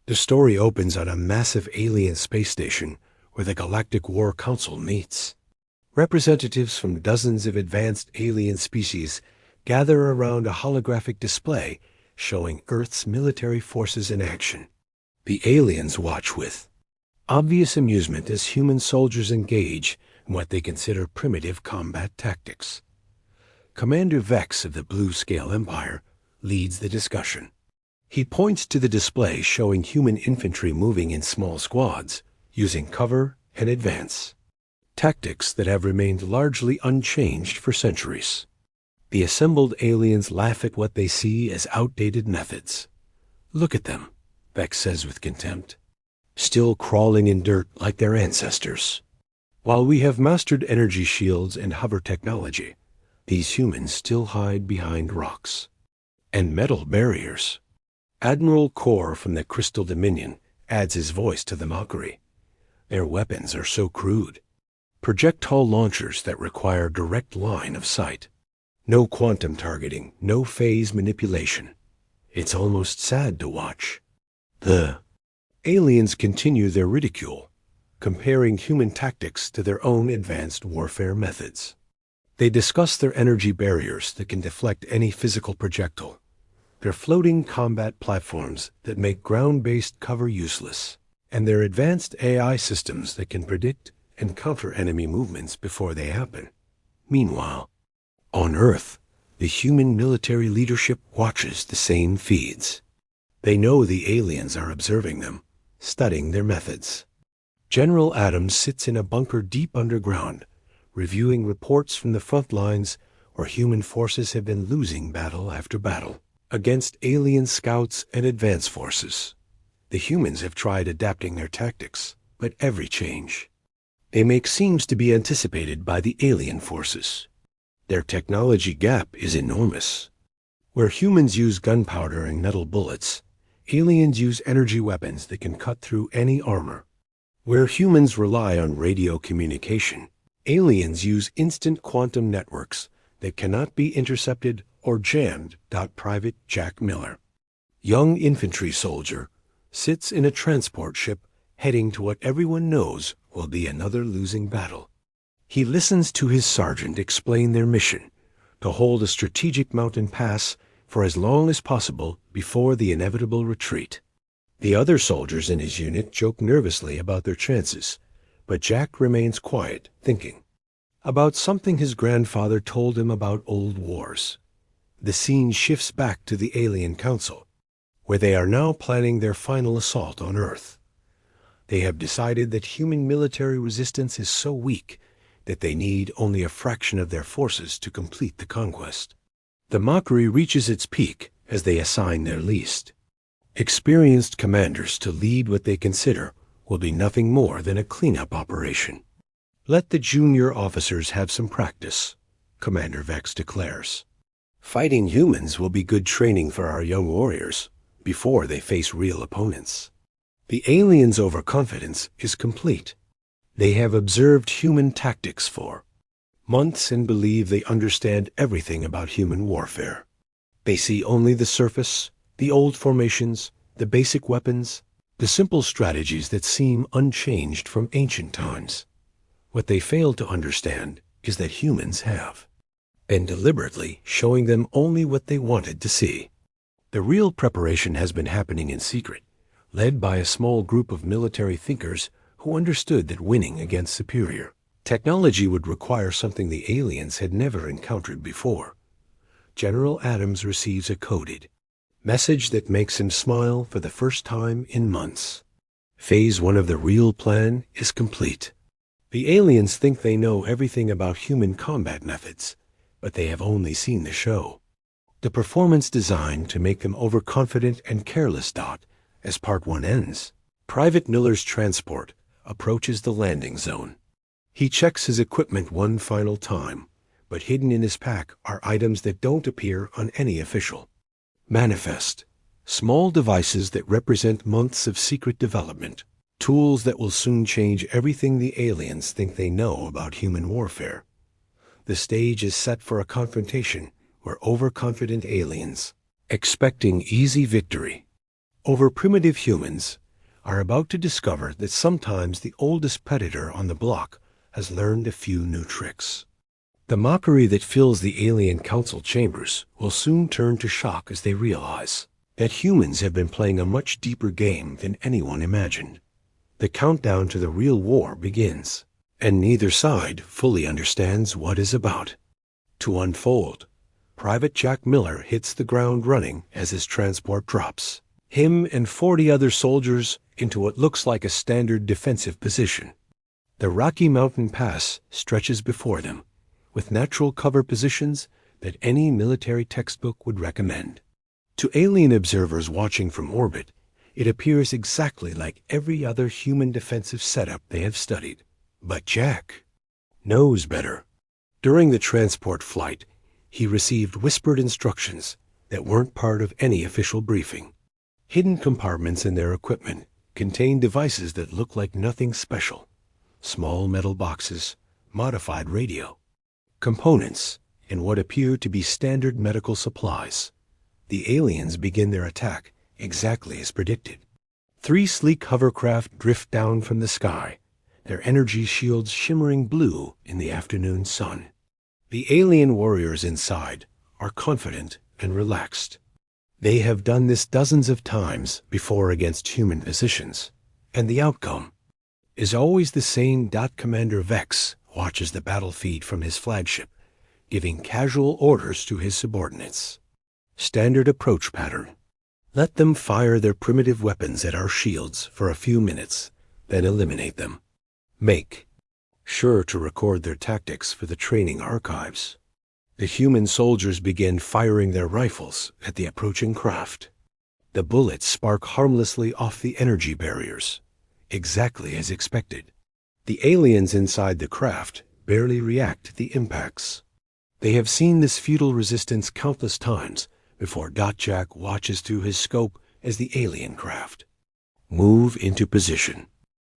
The story opens on a massive alien space station where the Galactic War Council meets. Representatives from dozens of advanced alien species gather around a holographic display showing Earth's military forces in action. The aliens watch with obvious amusement as human soldiers engage in what they consider primitive combat tactics. Commander Vex of the Blue Scale Empire leads the discussion. He points to the display showing human infantry moving in small squads, using cover and advance. Tactics that have remained largely unchanged for centuries. The assembled aliens laugh at what they see as outdated methods. "Look at them," Vex says with contempt. "Still crawling in dirt like their ancestors. While we have mastered energy shields and hover technology, these humans still hide behind rocks. And metal barriers." Admiral Kor from the Crystal Dominion adds his voice to the mockery. "Their weapons are so crude. Projectile launchers that require direct line of sight. No quantum targeting, no phase manipulation. It's almost sad to watch." The aliens continue their ridicule, comparing human tactics to their own advanced warfare methods. They discuss their energy barriers that can deflect any physical projectile, their floating combat platforms that make ground-based cover useless, and their advanced AI systems that can predict and counter enemy movements before they happen. Meanwhile, on Earth, the human military leadership watches the same feeds. They know the aliens are observing them, studying their methods. General Adams sits in a bunker deep underground, reviewing reports from the front lines where human forces have been losing battle after battle against alien scouts and advance forces. The humans have tried adapting their tactics, but every change they make seems to be anticipated by the alien forces. Their technology gap is enormous. Where humans use gunpowder and metal bullets, aliens use energy weapons that can cut through any armor. Where humans rely on radio communication, aliens use instant quantum networks that cannot be intercepted or jammed. Private Jack Miller, young infantry soldier, sits in a transport ship heading to what everyone knows will be another losing battle. He listens to his sergeant explain their mission, to hold a strategic mountain pass for as long as possible before the inevitable retreat. The other soldiers in his unit joke nervously about their chances, but Jack remains quiet, thinking about something his grandfather told him about old wars. The scene shifts back to the Alien Council, where they are now planning their final assault on Earth. They have decided that human military resistance is so weak that they need only a fraction of their forces to complete the conquest. The mockery reaches its peak as they assign their least experienced commanders to lead what they consider will be nothing more than a cleanup operation. "Let the junior officers have some practice," Commander Vex declares. "Fighting humans will be good training for our young warriors before they face real opponents." The aliens' overconfidence is complete. They have observed human tactics for months and believe they understand everything about human warfare. They see only the surface, the old formations, the basic weapons, the simple strategies that seem unchanged from ancient times. What they fail to understand is that humans have, and deliberately showing them only what they wanted to see. The real preparation has been happening in secret, led by a small group of military thinkers who understood that winning against superior technology would require something the aliens had never encountered before. General Adams receives a coded message that makes him smile for the first time in months. Phase 1 of the real plan is complete. The aliens think they know everything about human combat methods, but they have only seen the show. The performance designed to make them overconfident and careless. As Part 1 ends, Private Miller's transport approaches the landing zone. He checks his equipment one final time, but hidden in his pack are items that don't appear on any official manifest. Small devices that represent months of secret development, tools that will soon change everything the aliens think they know about human warfare. The stage is set for a confrontation where overconfident aliens, expecting easy victory, over primitive humans are about to discover that sometimes the oldest predator on the block has learned a few new tricks. The mockery that fills the alien council chambers will soon turn to shock as they realize that humans have been playing a much deeper game than anyone imagined. The countdown to the real war begins, and neither side fully understands what is about to unfold. Private Jack Miller hits the ground running as his transport drops him and 40 other soldiers into what looks like a standard defensive position. The Rocky Mountain Pass stretches before them, with natural cover positions that any military textbook would recommend. To alien observers watching from orbit, it appears exactly like every other human defensive setup they have studied. But Jack knows better. During the transport flight, he received whispered instructions that weren't part of any official briefing. Hidden compartments in their equipment contain devices that look like nothing special. Small metal boxes, modified radio, components, and what appear to be standard medical supplies. The aliens begin their attack exactly as predicted. 3 sleek hovercraft drift down from the sky, their energy shields shimmering blue in the afternoon sun. The alien warriors inside are confident and relaxed. They have done this dozens of times before against human positions, and the outcome is always the same. Commander Vex watches the battle feed from his flagship, giving casual orders to his subordinates. Standard approach pattern. Let them fire their primitive weapons at our shields for a few minutes, then eliminate them. Make sure to record their tactics for the training archives. The human soldiers begin firing their rifles at the approaching craft. The bullets spark harmlessly off the energy barriers, exactly as expected. The aliens inside the craft barely react to the impacts. They have seen this futile resistance countless times before. Jack watches through his scope as the alien craft move into position.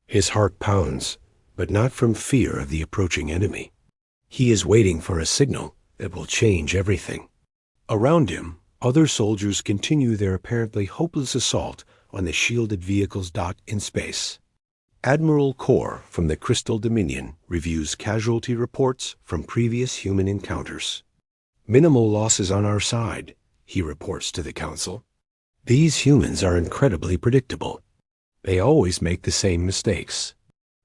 His heart pounds, but not from fear of the approaching enemy. He is waiting for a signal that will change everything. Around him, other soldiers continue their apparently hopeless assault on the shielded vehicles. In space, Admiral Core from the Crystal Dominion reviews casualty reports from previous human encounters. Minimal losses on our side, he reports to the Council. These humans are incredibly predictable. They always make the same mistakes.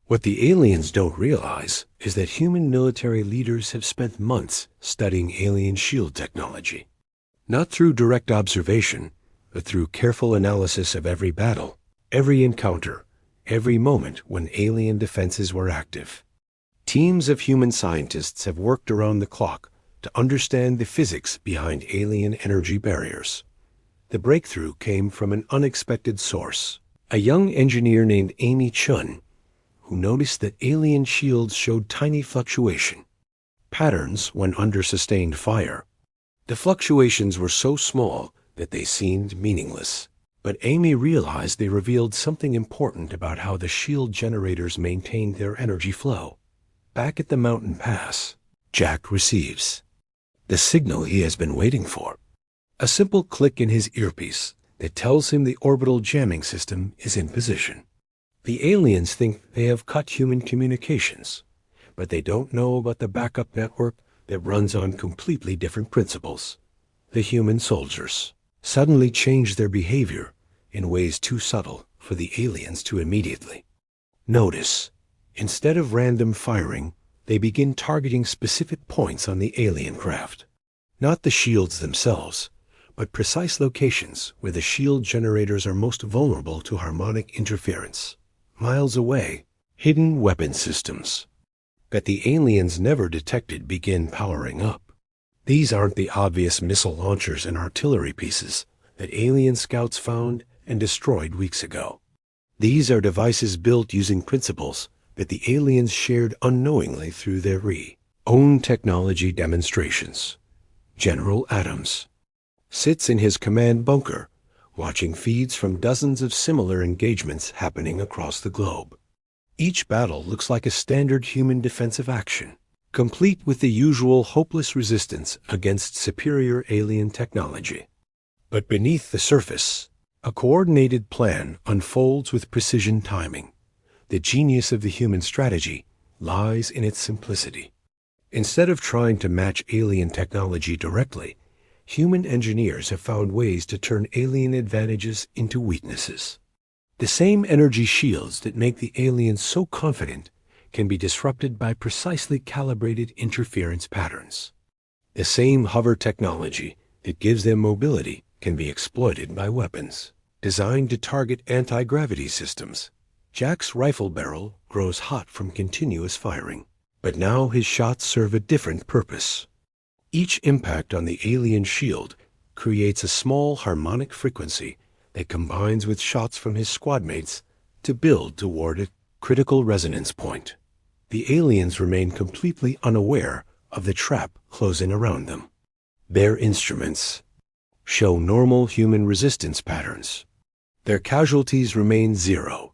What the aliens don't realize is that human military leaders have spent months studying alien shield technology. Not through direct observation, but through careful analysis of every battle, every encounter, every moment when alien defenses were active. Teams of human scientists have worked around the clock to understand the physics behind alien energy barriers. The breakthrough came from an unexpected source, a young engineer named Amy Chun, who noticed that alien shields showed tiny fluctuation patterns when under sustained fire. The fluctuations were so small that they seemed meaningless, but Amy realized they revealed something important about how the shield generators maintained their energy flow. Back at the mountain pass, Jack receives the signal he has been waiting for. A simple click in his earpiece that tells him the orbital jamming system is in position. The aliens think they have cut human communications, but they don't know about the backup network that runs on completely different principles. The human soldiers suddenly change their behavior in ways too subtle for the aliens to immediately notice. Instead of random firing, they begin targeting specific points on the alien craft. Not the shields themselves, but precise locations where the shield generators are most vulnerable to harmonic interference. Miles away, hidden weapon systems that the aliens never detected begin powering up. These aren't the obvious missile launchers and artillery pieces that alien scouts found and destroyed weeks ago. These are devices built using principles that the aliens shared unknowingly through their own technology demonstrations. General Adams sits in his command bunker, watching feeds from dozens of similar engagements happening across the globe. Each battle looks like a standard human defensive action, complete with the usual hopeless resistance against superior alien technology. But beneath the surface, A coordinated plan unfolds with precision timing. The genius of the human strategy lies in its simplicity. Instead of trying to match alien technology directly, human engineers have found ways to turn alien advantages into weaknesses. The same energy shields that make the aliens so confident can be disrupted by precisely calibrated interference patterns. The same hover technology that gives them mobility can be exploited by weapons designed to target anti-gravity systems. Jack's rifle barrel grows hot from continuous firing, but now his shots serve a different purpose. Each impact on the alien shield creates a small harmonic frequency that combines with shots from his squadmates to build toward a critical resonance point. The aliens remain completely unaware of the trap closing around them. Their instruments show normal human resistance patterns. Their casualties remain zero.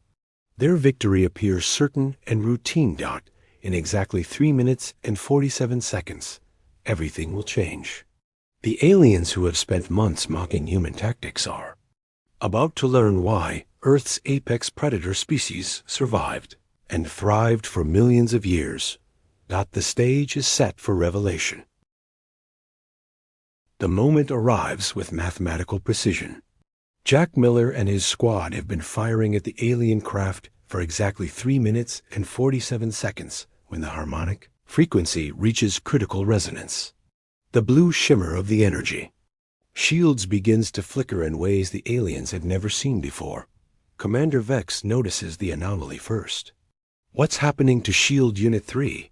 Their victory appears certain and routine. In exactly 3 minutes and 47 seconds, everything will change. The aliens who have spent months mocking human tactics are about to learn why Earth's apex predator species survived and thrived for millions of years. The stage is set for revelation. The moment arrives with mathematical precision. Jack Miller and his squad have been firing at the alien craft for exactly 3 minutes and 47 seconds when the harmonic frequency reaches critical resonance. The blue shimmer of the energy shields begins to flicker in ways the aliens had never seen before. Commander Vex notices the anomaly first. "What's happening to Shield Unit 3?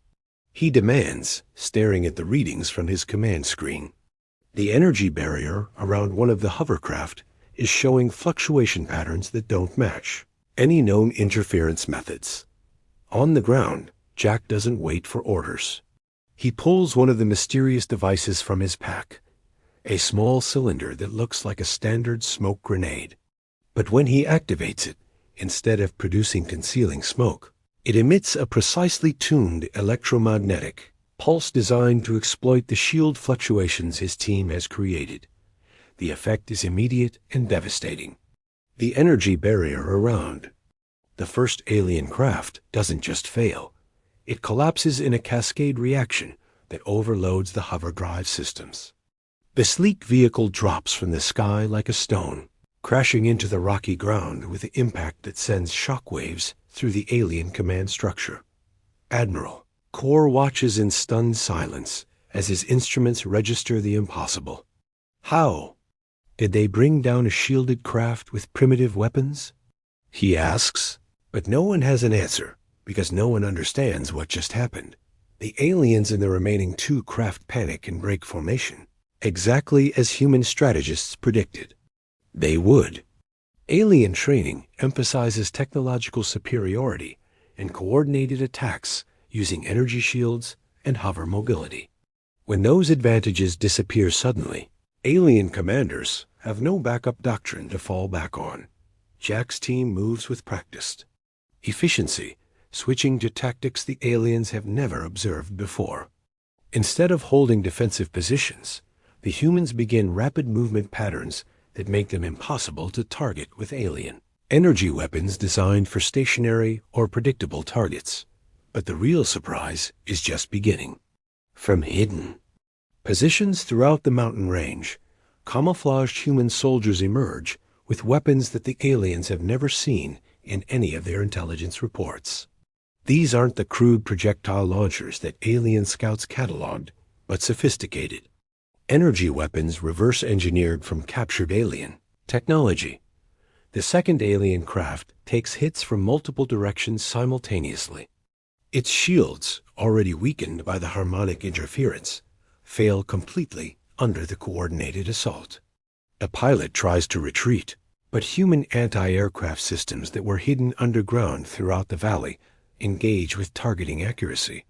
He demands, staring at the readings from his command screen. The energy barrier around one of the hovercraft is showing fluctuation patterns that don't match any known interference methods. On the ground, Jack doesn't wait for orders. He pulls one of the mysterious devices from his pack, a small cylinder that looks like a standard smoke grenade. But when he activates it, instead of producing concealing smoke, it emits a precisely tuned electromagnetic pulse designed to exploit the shield fluctuations his team has created. The effect is immediate and devastating. The energy barrier around the first alien craft doesn't just fail. It collapses in a cascade reaction that overloads the hover drive systems. The sleek vehicle drops from the sky like a stone, crashing into the rocky ground with an impact that sends shockwaves through the alien command structure. Admiral Kor watches in stunned silence as his instruments register the impossible. How did they bring down a shielded craft with primitive weapons? He asks, but no one has an answer because no one understands what just happened. The aliens in the remaining 2 craft panic and break formation, exactly as human strategists predicted they would. Alien training emphasizes technological superiority and coordinated attacks using energy shields and hover mobility. When those advantages disappear suddenly, alien commanders have no backup doctrine to fall back on. Jack's team moves with practiced efficiency, switching to tactics the aliens have never observed before. Instead of holding defensive positions, the humans begin rapid movement patterns that make them impossible to target with alien energy weapons designed for stationary or predictable targets. But the real surprise is just beginning. From hidden positions throughout the mountain range, camouflaged human soldiers emerge with weapons that the aliens have never seen in any of their intelligence reports. These aren't the crude projectile launchers that alien scouts cataloged, but sophisticated energy weapons reverse-engineered from captured alien technology. The second alien craft takes hits from multiple directions simultaneously. Its shields, already weakened by the harmonic interference, fail completely under the coordinated assault. The pilot tries to retreat, but human anti-aircraft systems that were hidden underground throughout the valley engage with targeting accuracy.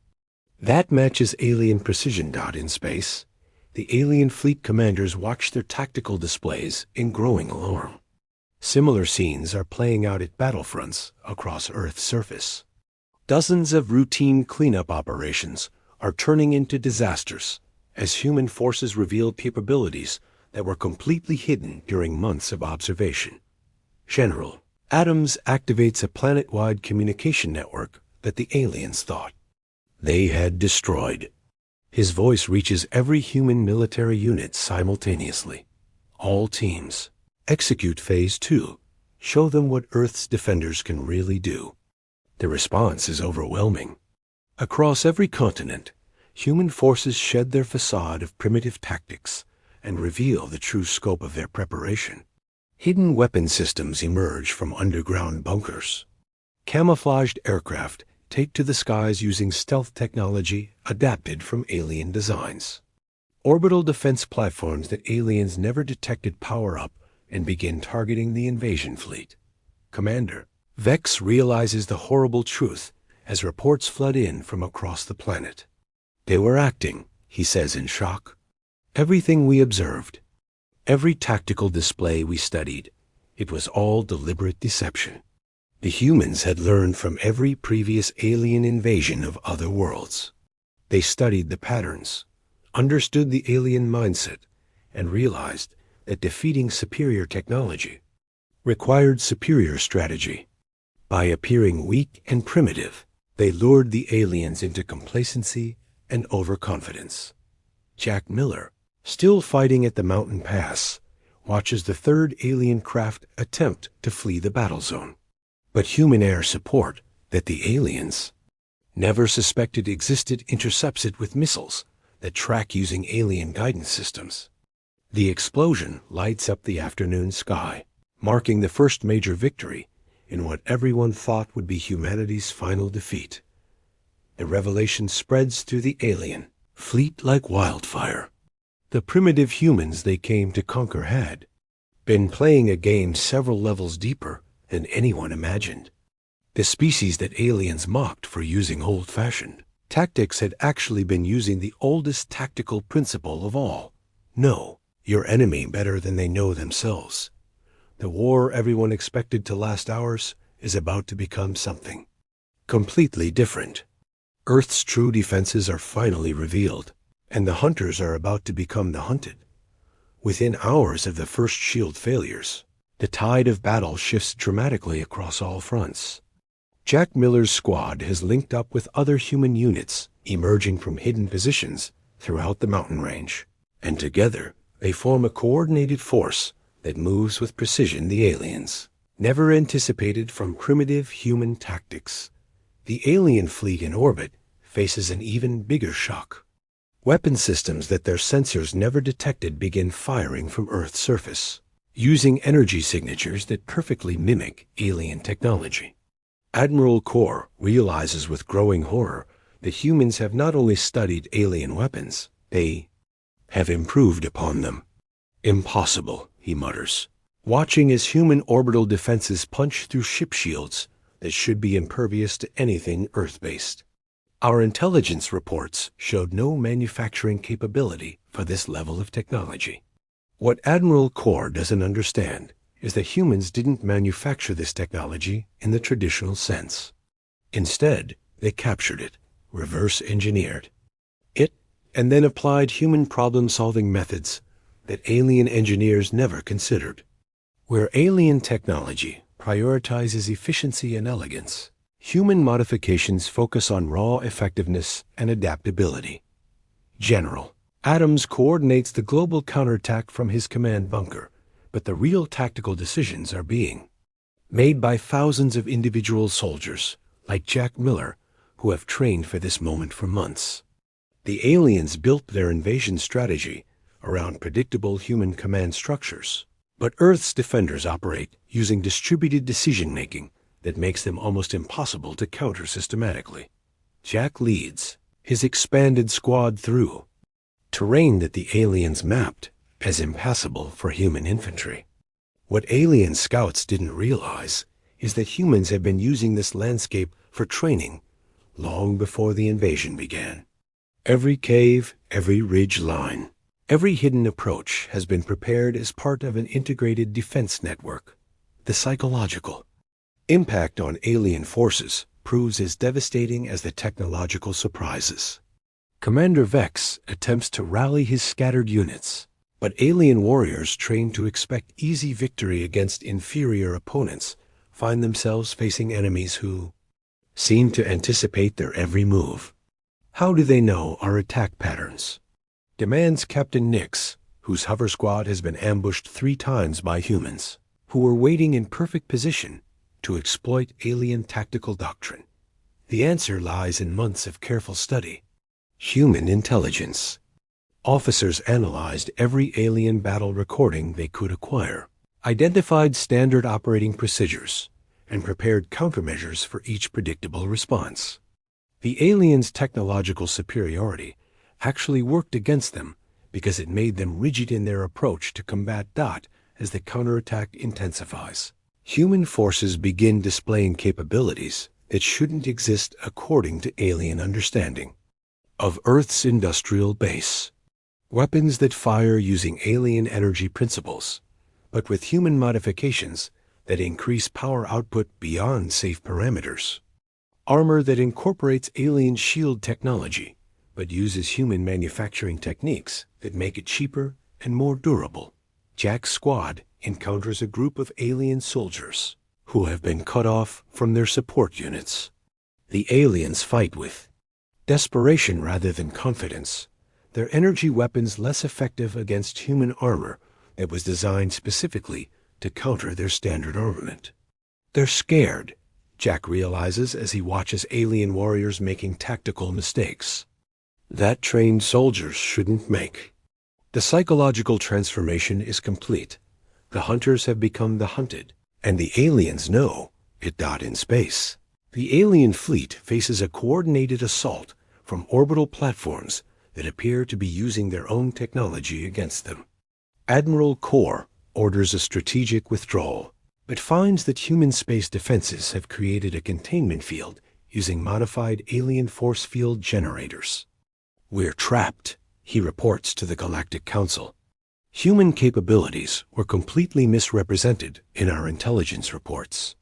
That matches alien precision. In space, the alien fleet commanders watch their tactical displays in growing alarm. Similar scenes are playing out at battlefronts across Earth's surface. Dozens of routine cleanup operations are turning into disasters as human forces reveal capabilities that were completely hidden during months of observation. General, Adams activates a planet-wide communication network that the aliens thought they had destroyed. His voice reaches every human military unit simultaneously. All teams. Execute Phase 2. Show them what Earth's defenders can really do. The response is overwhelming. Across every continent, human forces shed their facade of primitive tactics and reveal the true scope of their preparation. Hidden weapon systems emerge from underground bunkers. Camouflaged aircraft take to the skies using stealth technology adapted from alien designs. Orbital defense platforms that aliens never detected power up and begin targeting the invasion fleet. Commander, Vex realizes the horrible truth as reports flood in from across the planet. They were acting, he says in shock. Everything we observed, every tactical display we studied, it was all deliberate deception. The humans had learned from every previous alien invasion of other worlds. They studied the patterns, understood the alien mindset, and realized that defeating superior technology required superior strategy. By appearing weak and primitive, they lured the aliens into complacency and overconfidence. Jack Miller, still fighting at the mountain pass, watches the third alien craft attempt to flee the battle zone. But human air support that the aliens never suspected existed intercepts it with missiles that track using alien guidance systems. The explosion lights up the afternoon sky, marking the first major victory in what everyone thought would be humanity's final defeat. The revelation spreads through the alien fleet like wildfire. The primitive humans they came to conquer had been playing a game several levels deeper than anyone imagined. The species that aliens mocked for using old-fashioned tactics had actually been using the oldest tactical principle of all. Know your enemy better than they know themselves. The war everyone expected to last hours is about to become something completely different. Earth's true defenses are finally revealed, and the hunters are about to become the hunted. Within hours of the first shield failures, the tide of battle shifts dramatically across all fronts. Jack Miller's squad has linked up with other human units emerging from hidden positions throughout the mountain range, and together they form a coordinated force that moves with precision the aliens never anticipated from primitive human tactics. The alien fleet in orbit faces an even bigger shock. Weapon systems that their sensors never detected begin firing from Earth's surface, using energy signatures that perfectly mimic alien technology. Admiral Kor realizes with growing horror that humans have not only studied alien weapons, they have improved upon them. Impossible, he mutters, watching as human orbital defenses punch through ship shields that should be impervious to anything Earth-based. Our intelligence reports showed no manufacturing capability for this level of technology. What Admiral Kor doesn't understand is that humans didn't manufacture this technology in the traditional sense. Instead, they captured it, reverse-engineered it, and then applied human problem-solving methods that alien engineers never considered. Where alien technology prioritizes efficiency and elegance, human modifications focus on raw effectiveness and adaptability. General, Adams coordinates the global counterattack from his command bunker, but the real tactical decisions are being made by thousands of individual soldiers, like Jack Miller, who have trained for this moment for months. The aliens built their invasion strategy around predictable human command structures, but Earth's defenders operate using distributed decision-making that makes them almost impossible to counter systematically. Jack leads his expanded squad through terrain that the aliens mapped as impassable for human infantry. What alien scouts didn't realize is that humans have been using this landscape for training long before the invasion began. Every cave, every ridge line, every hidden approach has been prepared as part of an integrated defense network. The psychological impact on alien forces proves as devastating as the technological surprises. Commander Vex attempts to rally his scattered units, But alien warriors trained to expect easy victory against inferior opponents find themselves facing enemies who seem to anticipate their every move. How do they know our attack patterns? Demands Captain Nix, whose hover squad has been ambushed 3 times by humans, who were waiting in perfect position to exploit alien tactical doctrine. The answer lies in months of careful study. Human intelligence. Officers analyzed every alien battle recording they could acquire, identified standard operating procedures, and prepared countermeasures for each predictable response. The aliens' technological superiority actually worked against them because it made them rigid in their approach to combat as the counterattack intensifies. Human forces begin displaying capabilities that shouldn't exist according to alien understanding of Earth's industrial base. Weapons that fire using alien energy principles, but with human modifications that increase power output beyond safe parameters. Armor that incorporates alien shield technology, but uses human manufacturing techniques that make it cheaper and more durable. Jack's squad encounters a group of alien soldiers who have been cut off from their support units. The aliens fight with desperation rather than confidence, their energy weapons less effective against human armor that was designed specifically to counter their standard armament. They're scared, Jack realizes as he watches alien warriors making tactical mistakes that trained soldiers shouldn't make. The psychological transformation is complete. The hunters have become the hunted, and the aliens know it. In space, the alien fleet faces a coordinated assault from orbital platforms that appear to be using their own technology against them. Admiral Kor orders a strategic withdrawal, but finds that human space defenses have created a containment field using modified alien force field generators. "We're trapped," he reports to the Galactic Council. Human capabilities were completely misrepresented in our intelligence reports.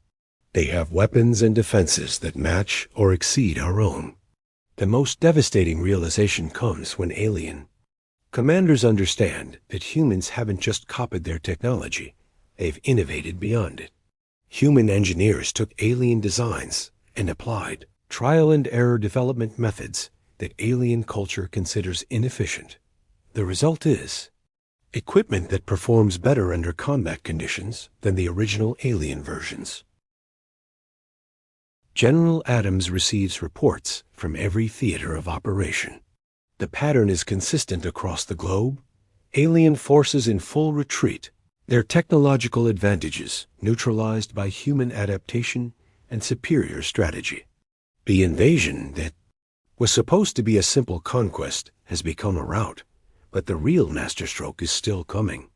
They have weapons and defenses that match or exceed our own. The most devastating realization comes when alien commanders understand that humans haven't just copied their technology, they've innovated beyond it. Human engineers took alien designs and applied trial-and-error development methods that alien culture considers inefficient. The result is equipment that performs better under combat conditions than the original alien versions. General Adams receives reports from every theater of operation. The pattern is consistent across the globe. Alien forces in full retreat, their technological advantages neutralized by human adaptation and superior strategy. The invasion that was supposed to be a simple conquest has become a rout, but the real masterstroke is still coming.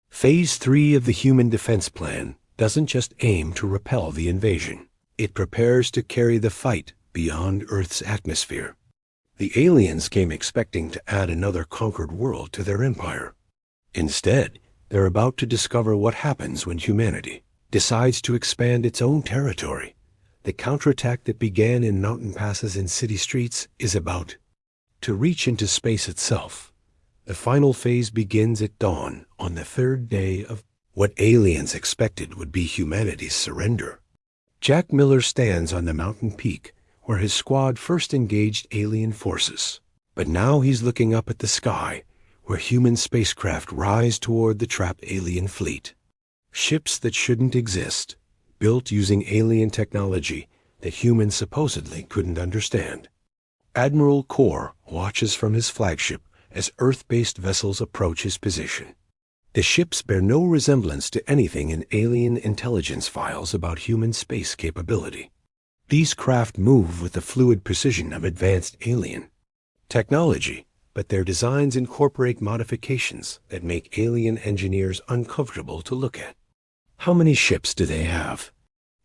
Phase 3 of the Human Defense Plan doesn't just aim to repel the invasion. It prepares to carry the fight beyond Earth's atmosphere. The aliens came expecting to add another conquered world to their empire. Instead, they're about to discover what happens when humanity decides to expand its own territory. The counterattack that began in mountain passes and city streets is about to reach into space itself. The final phase begins at dawn on the 3rd day of what aliens expected would be humanity's surrender. Jack Miller stands on the mountain peak where his squad first engaged alien forces. But now he's looking up at the sky where human spacecraft rise toward the trapped alien fleet. Ships that shouldn't exist, built using alien technology that humans supposedly couldn't understand. Admiral Kor watches from his flagship as Earth-based vessels approach his position. The ships bear no resemblance to anything in alien intelligence files about human space capability. These craft move with the fluid precision of advanced alien technology, but their designs incorporate modifications that make alien engineers uncomfortable to look at. How many ships do they have?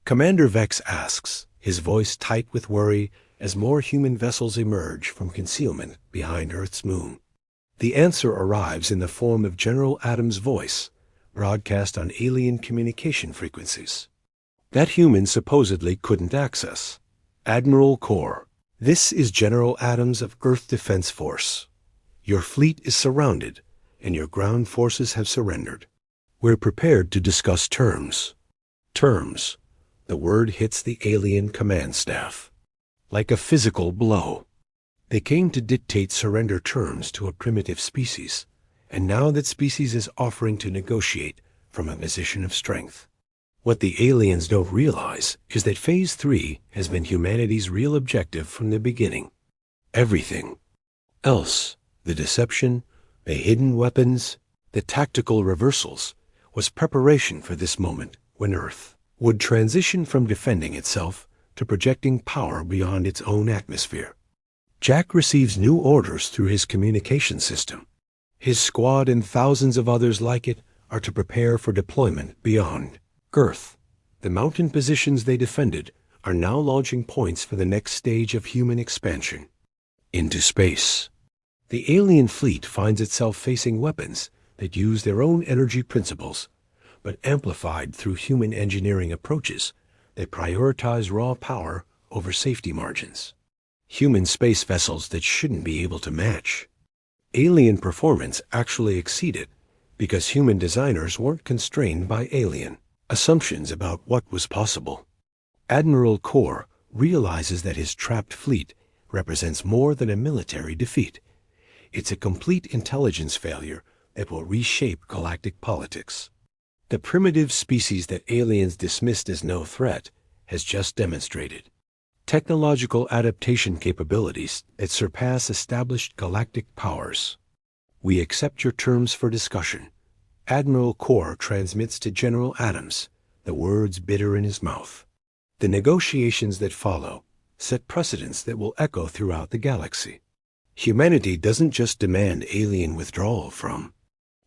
Commander Vex asks, his voice tight with worry as more human vessels emerge from concealment behind Earth's moon. The answer arrives in the form of General Adams' voice, broadcast on alien communication frequencies that humans supposedly couldn't access. Admiral Kor, this is General Adams of Earth Defense Force. Your fleet is surrounded, and your ground forces have surrendered. We're prepared to discuss terms. Terms. The word hits the alien command staff like a physical blow. They came to dictate surrender terms to a primitive species, and now that species is offering to negotiate from a position of strength. What the aliens don't realize is that Phase 3 has been humanity's real objective from the beginning. Everything else, the deception, the hidden weapons, the tactical reversals, was preparation for this moment when Earth would transition from defending itself to projecting power beyond its own atmosphere. Jack receives new orders through his communication system. His squad and thousands of others like it are to prepare for deployment beyond Earth. The mountain positions they defended are now launching points for the next stage of human expansion into space. The alien fleet finds itself facing weapons that use their own energy principles, but amplified through human engineering approaches that prioritize raw power over safety margins. Human space vessels that shouldn't be able to match. Alien performance actually exceeded because human designers weren't constrained by alien assumptions about what was possible. Admiral Kor realizes that his trapped fleet represents more than a military defeat. It's a complete intelligence failure that will reshape galactic politics. The primitive species that aliens dismissed as no threat has just demonstrated technological adaptation capabilities that surpass established galactic powers. We accept your terms for discussion. Admiral Kor transmits to General Adams, the words bitter in his mouth. The negotiations that follow set precedents that will echo throughout the galaxy. Humanity doesn't just demand alien withdrawal from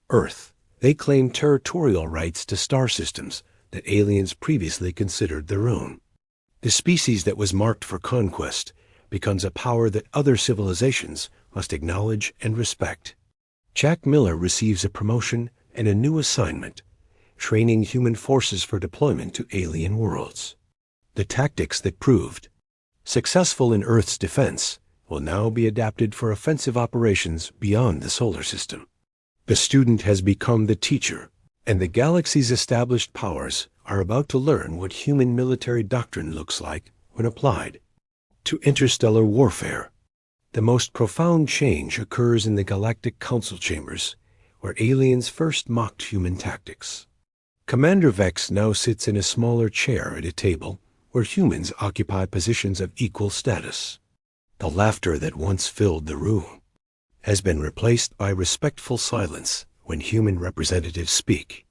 Earth. They claim territorial rights to star systems that aliens previously considered their own. The species that was marked for conquest becomes a power that other civilizations must acknowledge and respect. Jack Miller receives a promotion and a new assignment, training human forces for deployment to alien worlds. The tactics that proved successful in Earth's defense will now be adapted for offensive operations beyond the solar system. The student has become the teacher, and the galaxy's established powers are about to learn what human military doctrine looks like when applied to interstellar warfare. The most profound change occurs in the Galactic Council chambers, where aliens first mocked human tactics. Commander Vex now sits in a smaller chair at a table where humans occupy positions of equal status. The laughter that once filled the room has been replaced by respectful silence when human representatives speak.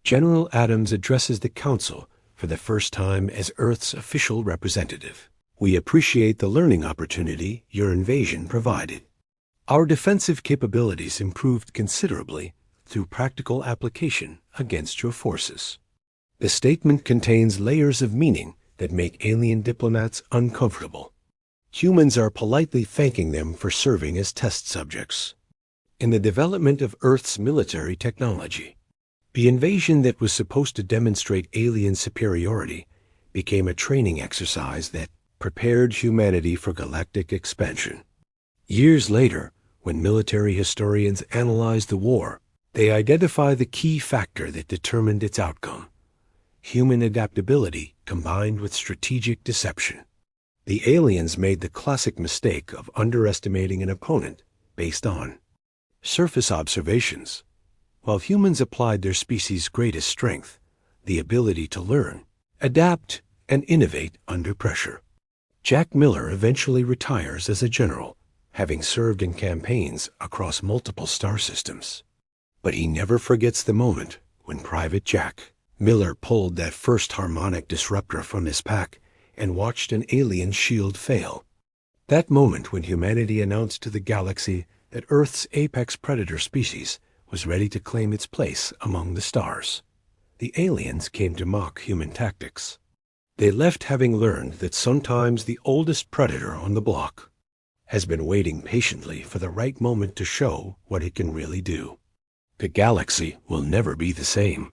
General Adams addresses the Council for the first time as Earth's official representative. We appreciate the learning opportunity your invasion provided. Our defensive capabilities improved considerably through practical application against your forces. The statement contains layers of meaning that make alien diplomats uncomfortable. Humans are politely thanking them for serving as test subjects in the development of Earth's military technology. The invasion that was supposed to demonstrate alien superiority became a training exercise that prepared humanity for galactic expansion. Years later, when military historians analyze the war, they identify the key factor that determined its outcome: human adaptability combined with strategic deception. The aliens made the classic mistake of underestimating an opponent based on surface observations, while humans applied their species' greatest strength, the ability to learn, adapt, and innovate under pressure. Jack Miller eventually retires as a general, having served in campaigns across multiple star systems. But he never forgets the moment when Private Jack Miller pulled that first harmonic disruptor from his pack and watched an alien shield fail. That moment when humanity announced to the galaxy that Earth's apex predator species was ready to claim its place among the stars. The aliens came to mock human tactics. They left having learned that sometimes the oldest predator on the block has been waiting patiently for the right moment to show what it can really do. The galaxy will never be the same.